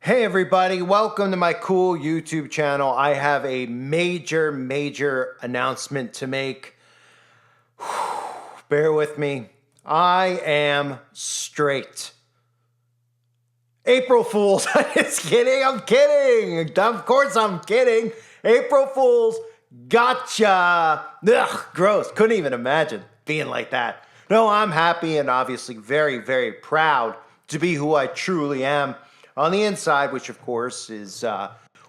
Hey everybody, welcome to my cool YouTube channel. I have a major announcement to make. Bear with me. I am straight. April Fools. Just kidding. I'm kidding. Of course I'm kidding. April Fools. Gotcha. Ugh, gross. Couldn't even imagine being like that. No, I'm happy and obviously very proud to be who I truly am on the inside, which of course is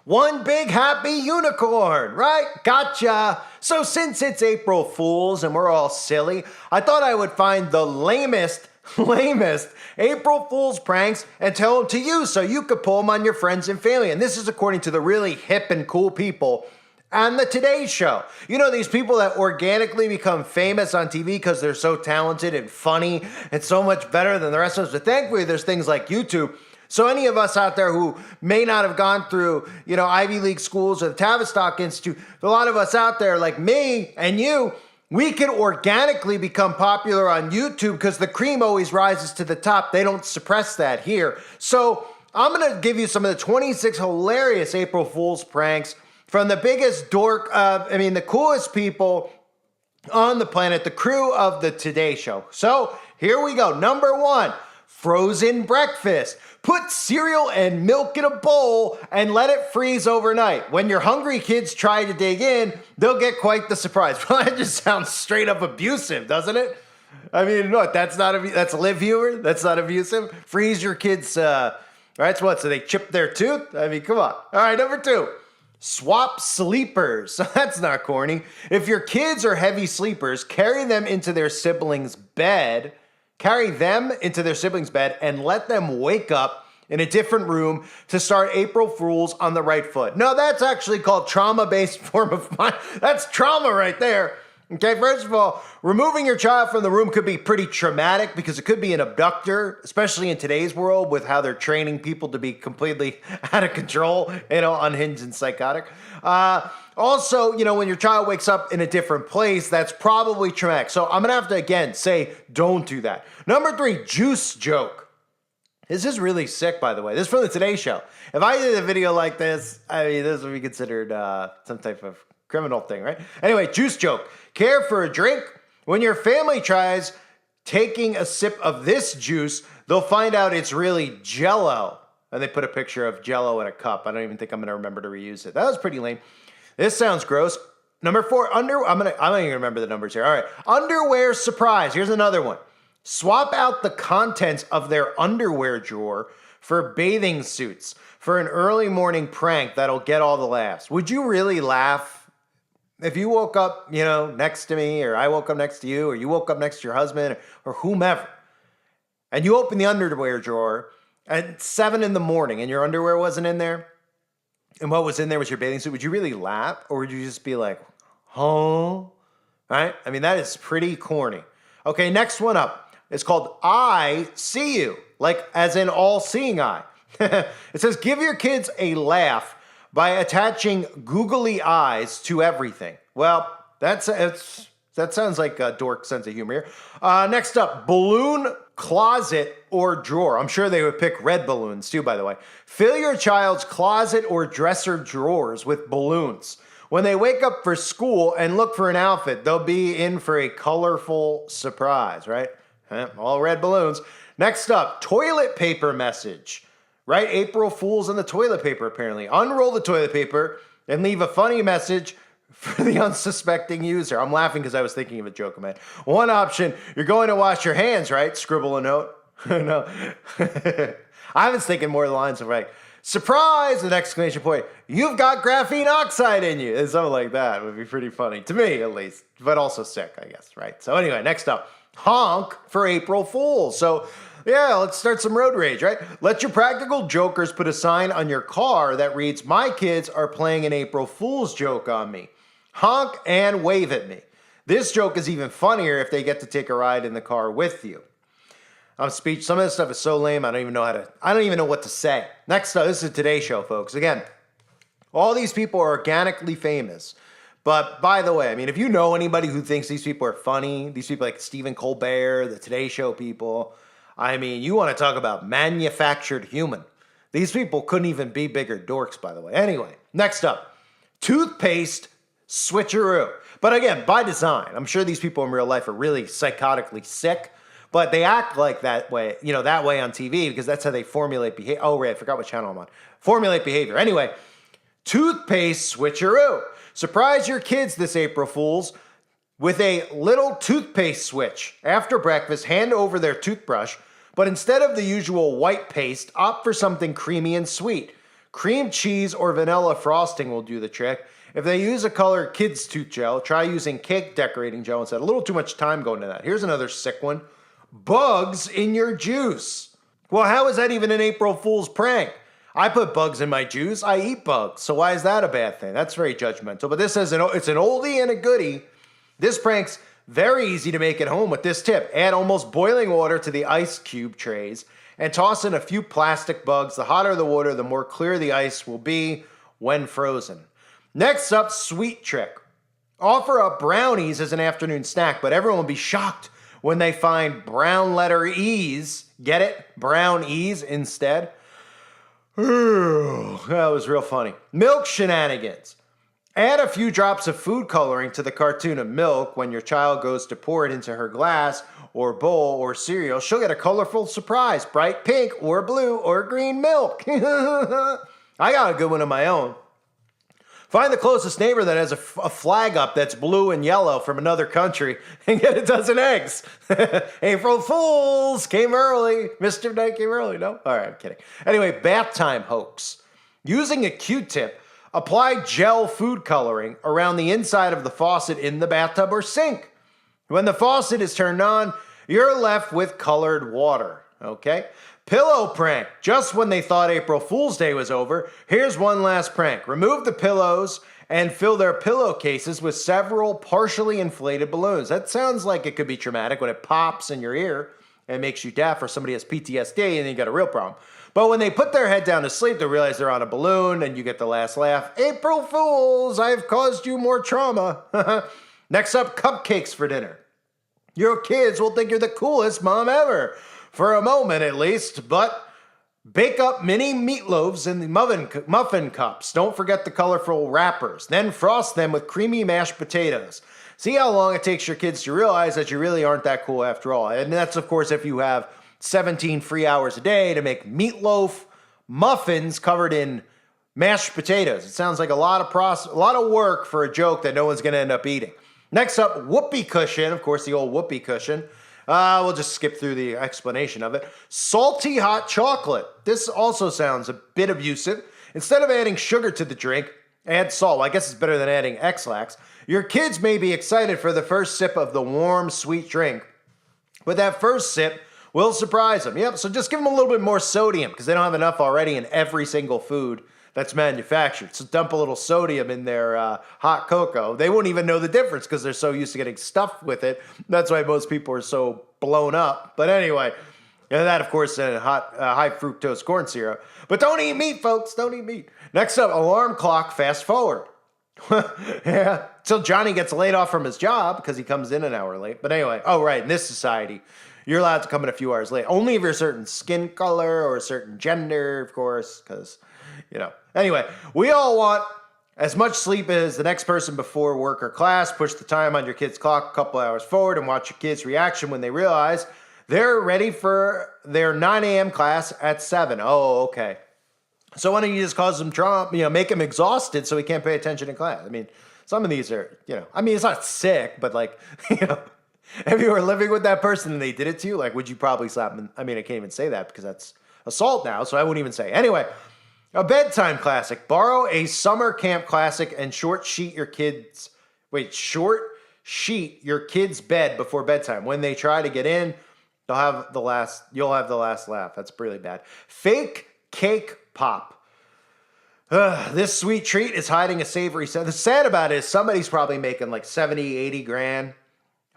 one big happy unicorn, right? Gotcha. So since it's April Fools and we're all silly, I thought I would find the lamest April Fool's pranks and tell them to you so you could pull them on your friends and family. And this is according to the really hip and cool people on the Today Show. You know, these people that organically become famous on TV because they're so talented and funny and so much better than the rest of us. But thankfully, there's things like YouTube. So any of us out there who may not have gone through, Ivy League schools or the Tavistock Institute, a lot of us out there like me and you, we can organically become popular on YouTube because the cream always rises to the top. They don't suppress that here. So I'm going to give you some of the 26 hilarious April Fool's pranks from the biggest the coolest people on the planet, the crew of the Today Show. So here we go. Number one, frozen breakfast. Put cereal and milk in a bowl and let it freeze overnight. When your hungry kids try to dig in, they'll get quite the surprise. Well, that just sounds straight up abusive, doesn't it? I mean, what? That's live humor? That's not abusive? Freeze your kids, right? So what? So they chip their tooth? I mean, come on. All right, number two. Swap sleepers. That's not corny. If your kids are heavy sleepers, carry them into their siblings' bed and let them wake up in a different room to start April Fools on the right foot. No, that's actually called trauma-based form of mind. That's trauma right there. Okay, first of all, removing your child from the room could be pretty traumatic because it could be an abductor, especially in today's world with how they're training people to be completely out of control, unhinged and psychotic. Also, when your child wakes up in a different place, that's probably traumatic. So I'm going to have to, again, say, don't do that. Number three, juice joke. This is really sick, by the way. This is from the Today Show. If I did a video like this, this would be considered some type of criminal thing, right? Anyway, juice joke. Care for a drink? When your family tries taking a sip of this juice, they'll find out it's really Jell-O. And they put a picture of Jell-O in a cup. I don't even think I'm going to remember to reuse it. That was pretty lame. This sounds gross. Number four, I'm not even remember the numbers here. All right. Underwear surprise. Here's another one. Swap out the contents of their underwear drawer for bathing suits for an early morning prank that'll get all the laughs. Would you really laugh if you woke up, next to me, or I woke up next to you, or you woke up next to your husband, or whomever, and you open the underwear drawer at 7 in the morning and your underwear wasn't in there, and what was in there was your bathing suit? Would you really laugh, or would you just be like, huh? Right? I mean, that is pretty corny. Okay, next one up. It's called I See You, like as in all-seeing eye. It says, give your kids a laugh by attaching googly eyes to everything. Well, that sounds like a dork sense of humor here. Next up, balloon closet or drawer. I'm sure they would pick red balloons too, by the way. Fill your child's closet or dresser drawers with balloons. When they wake up for school and look for an outfit, they'll be in for a colorful surprise, right? All red balloons. Next up, toilet paper message. Right? April Fools and the toilet paper, apparently. Unroll the toilet paper and leave a funny message for the unsuspecting user. I'm laughing because I was thinking of a joke, man. One option, you're going to wash your hands, right? Scribble a note. No. I was thinking more of the lines of like, surprise, an exclamation point. You've got graphene oxide in you. And something like that would be pretty funny, to me at least, but also sick, I guess, right? So anyway, next up, honk for April Fools. So yeah, let's start some road rage, right? Let your practical jokers put a sign on your car that reads, my kids are playing an April Fool's joke on me. Honk and wave at me. This joke is even funnier if they get to take a ride in the car with you. Some of this stuff is so lame, I don't even know what to say. Next up, this is a Today Show, folks. Again, all these people are organically famous. But by the way, if you know anybody who thinks these people are funny, these people like Stephen Colbert, the Today Show people, you want to talk about manufactured human. These people couldn't even be bigger dorks, by the way. Anyway, next up, toothpaste switcheroo. But again, by design. I'm sure these people in real life are really psychotically sick, but they act like that way, that way on TV because that's how they formulate behavior. Oh, right, I forgot what channel I'm on. Formulate behavior. Anyway, toothpaste switcheroo. Surprise your kids this April Fool's with a little toothpaste switch. After breakfast, hand over their toothbrush, but instead of the usual white paste, opt for something creamy and sweet. Cream cheese or vanilla frosting will do the trick. If they use a colored kids' tooth gel, try using cake decorating gel instead. A little too much time going to that. Here's another sick one. Bugs in your juice. Well, how is that even an April Fool's prank? I put bugs in my juice. I eat bugs. So why is that a bad thing? That's very judgmental. But this is it's an oldie and a goodie. This prank's very easy to make at home with this tip. Add almost boiling water to the ice cube trays and toss in a few plastic bugs. The hotter the water, the more clear the ice will be when frozen. Next up, sweet trick. Offer up brownies as an afternoon snack, but everyone will be shocked when they find brown letter E's. Get it? Brown E's instead. That was real funny. Milk shenanigans. Add a few drops of food coloring to the cartoon of milk when your child goes to pour it into her glass or bowl or cereal. She'll get a colorful surprise, bright pink or blue or green milk. I got a good one of my own. Find the closest neighbor that has a flag up that's blue and yellow from another country and get a dozen eggs. April Fools came early. Mr. Knight came early. No? All right, I'm kidding. Anyway, bath time hoax. Using a Q-tip, apply gel food coloring around the inside of the faucet in the bathtub or sink. When the faucet is turned on, you're left with colored water. Okay? Pillow prank. Just when they thought April Fool's Day was over, here's one last prank. Remove the pillows and fill their pillowcases with several partially inflated balloons. That sounds like it could be traumatic when it pops in your ear and makes you deaf, or somebody has PTSD and then you got a real problem. But when they put their head down to sleep, they realize they're on a balloon and you get the last laugh. April Fools, I've caused you more trauma. Next up, cupcakes for dinner. Your kids will think you're the coolest mom ever. For a moment at least, but bake up mini meatloaves in the muffin cups. Don't forget the colorful wrappers. Then frost them with creamy mashed potatoes. See how long it takes your kids to realize that you really aren't that cool after all. And that's, of course, if you have 17 free hours a day to make meatloaf muffins covered in mashed potatoes. It sounds like a lot of work for a joke that no one's going to end up eating. Next up, whoopee cushion. Of course, the old whoopee cushion. We'll just skip through the explanation of it. Salty hot chocolate. This also sounds a bit abusive. Instead of adding sugar to the drink, add salt. Well, I guess it's better than adding X-Lax. Your kids may be excited for the first sip of the warm, sweet drink, but that first sip will surprise them. Yep, so just give them a little bit more sodium because they don't have enough already in every single food that's manufactured. So dump a little sodium in their hot cocoa. They won't even know the difference because they're so used to getting stuffed with it. That's why most people are so blown up. But anyway, and that, of course, in high fructose corn syrup. But don't eat meat, folks. Don't eat meat. Next up, alarm clock fast forward. Yeah, till Johnny gets laid off from his job because he comes in an hour late. But anyway, oh, right, in this society, you're allowed to come in a few hours late. Only if you're a certain skin color or a certain gender, of course, because... Anyway, we all want as much sleep as the next person before work or class. Push the time on your kid's clock a couple hours forward and watch your kid's reaction when they realize they're ready for their 9 a.m. class at 7. Oh, okay. So why don't you just cause them trauma, make him exhausted so he can't pay attention in class? I mean, some of these are, it's not sick, but like, if you were living with that person and they did it to you, like, would you probably slap them? I mean, I can't even say that because that's assault now, so I wouldn't even say. Anyway. A bedtime classic. Borrow a summer camp classic and short sheet your kids' bed before bedtime. When they try to get in, you'll have the last laugh. That's really bad. Fake cake pop. This sweet treat is hiding a savory scent. The sad about it is somebody's probably making like 70, 80 grand,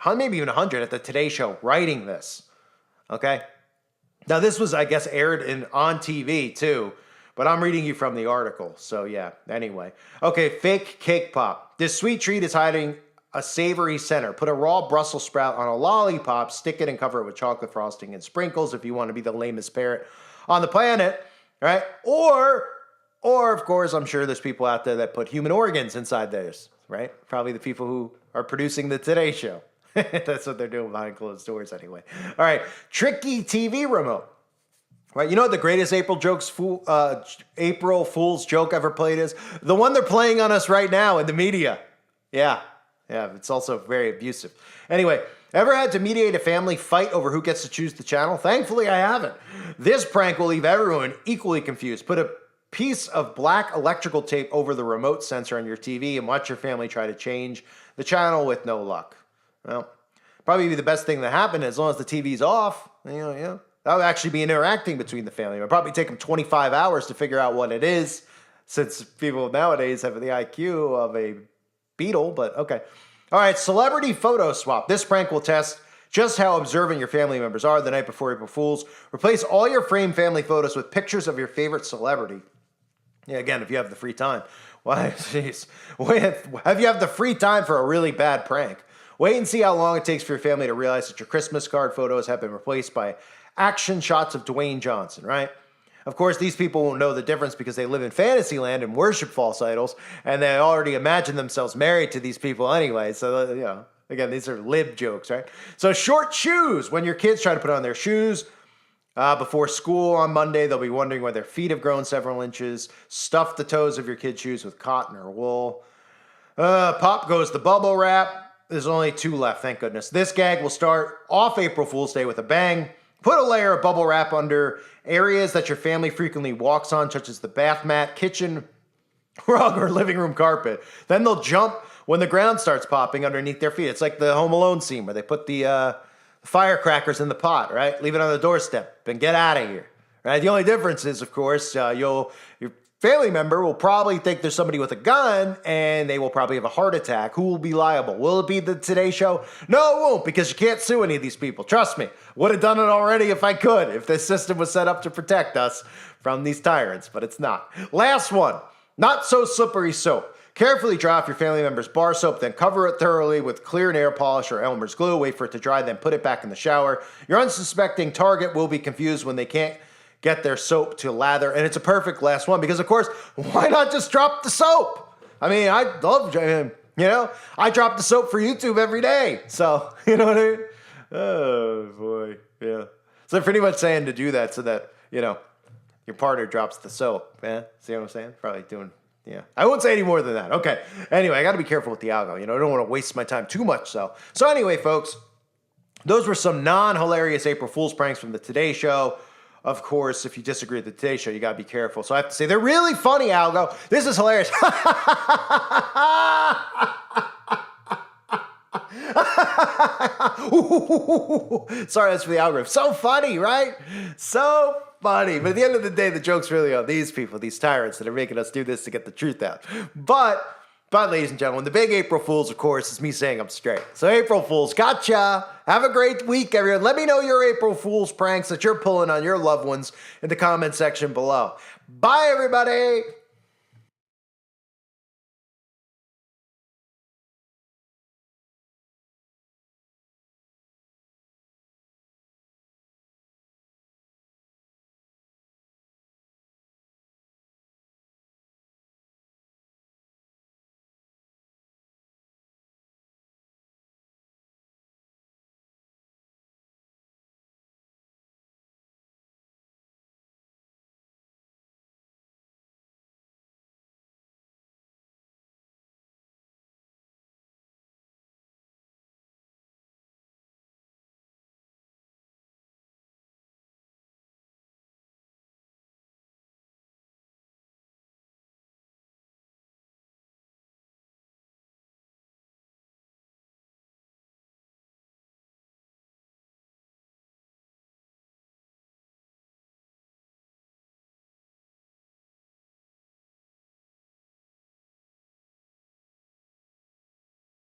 maybe even 100 at the Today Show writing this. Okay? Now this was, I guess, aired on TV too. But I'm reading you from the article, so yeah, anyway. Okay, fake cake pop. This sweet treat is hiding a savory center. Put a raw Brussels sprout on a lollipop, stick it and cover it with chocolate frosting and sprinkles if you want to be the lamest parent on the planet. right? Or of course, I'm sure there's people out there that put human organs inside theirs, right? Probably the people who are producing the Today Show. That's what they're doing behind closed doors anyway. All right, tricky TV remote. Right, you know what the greatest April Fool's joke ever played is? The one they're playing on us right now in the media. Yeah, it's also very abusive. Anyway, ever had to mediate a family fight over who gets to choose the channel? Thankfully, I haven't. This prank will leave everyone equally confused. Put a piece of black electrical tape over the remote sensor on your TV and watch your family try to change the channel with no luck. Well, probably be the best thing that happened as long as the TV's off. That would actually be interacting between the family. It would probably take them 25 hours to figure out what it is, since people nowadays have the IQ of a beetle, but okay. All right, celebrity photo swap. This prank will test just how observant your family members are the night before April Fool's. Replace all your framed family photos with pictures of your favorite celebrity. Yeah, again, if you have the free time. Why, jeez. If you have the free time for a really bad prank. Wait and see how long it takes for your family to realize that your Christmas card photos have been replaced by action shots of Dwayne Johnson, right? Of course, these people won't know the difference because they live in fantasy land and worship false idols, and they already imagine themselves married to these people anyway. So, again, these are lib jokes, right? So short shoes. When your kids try to put on their shoes before school on Monday, they'll be wondering why their feet have grown several inches. Stuff the toes of your kids' shoes with cotton or wool. Pop goes the bubble wrap. There's only 2 left, thank goodness. This gag will start off April Fool's Day with a bang. Put a layer of bubble wrap under areas that your family frequently walks on, such as the bath mat, kitchen rug, or living room carpet. Then they'll jump when the ground starts popping underneath their feet. It's like the Home Alone scene where they put the firecrackers in the pot, right? Leave it on the doorstep and get out of here, right? The only difference is, of course, your family member will probably think there's somebody with a gun, and they will probably have a heart attack. Who will be liable? Will it be the Today Show? No, it won't, because you can't sue any of these people. Trust me. Would have done it already if I could, if this system was set up to protect us from these tyrants, but it's not. Last one. Not so slippery soap. Carefully dry off your family member's bar soap, then cover it thoroughly with clear nail polish or Elmer's glue. Wait for it to dry, then put it back in the shower. Your unsuspecting target will be confused when they can't get their soap to lather. And it's a perfect last one because, of course, why not just drop the soap? I mean, I drop the soap for YouTube every day. So, you know what I mean? Oh, boy. Yeah. So pretty much saying to do that so that, your partner drops the soap. Yeah? See what I'm saying? Probably doing... Yeah, I won't say any more than that. Okay. Anyway, I got to be careful with the algo. I don't want to waste my time too much. So anyway, folks, those were some non-hilarious April Fool's pranks from the Today Show. Of course, if you disagree with the Today Show, you got to be careful. So I have to say, they're really funny, algo. This is hilarious. Sorry, that's for the algorithm. So funny, right? So funny. But at the end of the day, the joke's really on these people, these tyrants that are making us do this to get the truth out. But ladies and gentlemen, the big April Fool's, of course, is me saying I'm straight. So April Fool's, gotcha. Have a great week, everyone. Let me know your April Fool's pranks that you're pulling on your loved ones in the comment section below. Bye, everybody.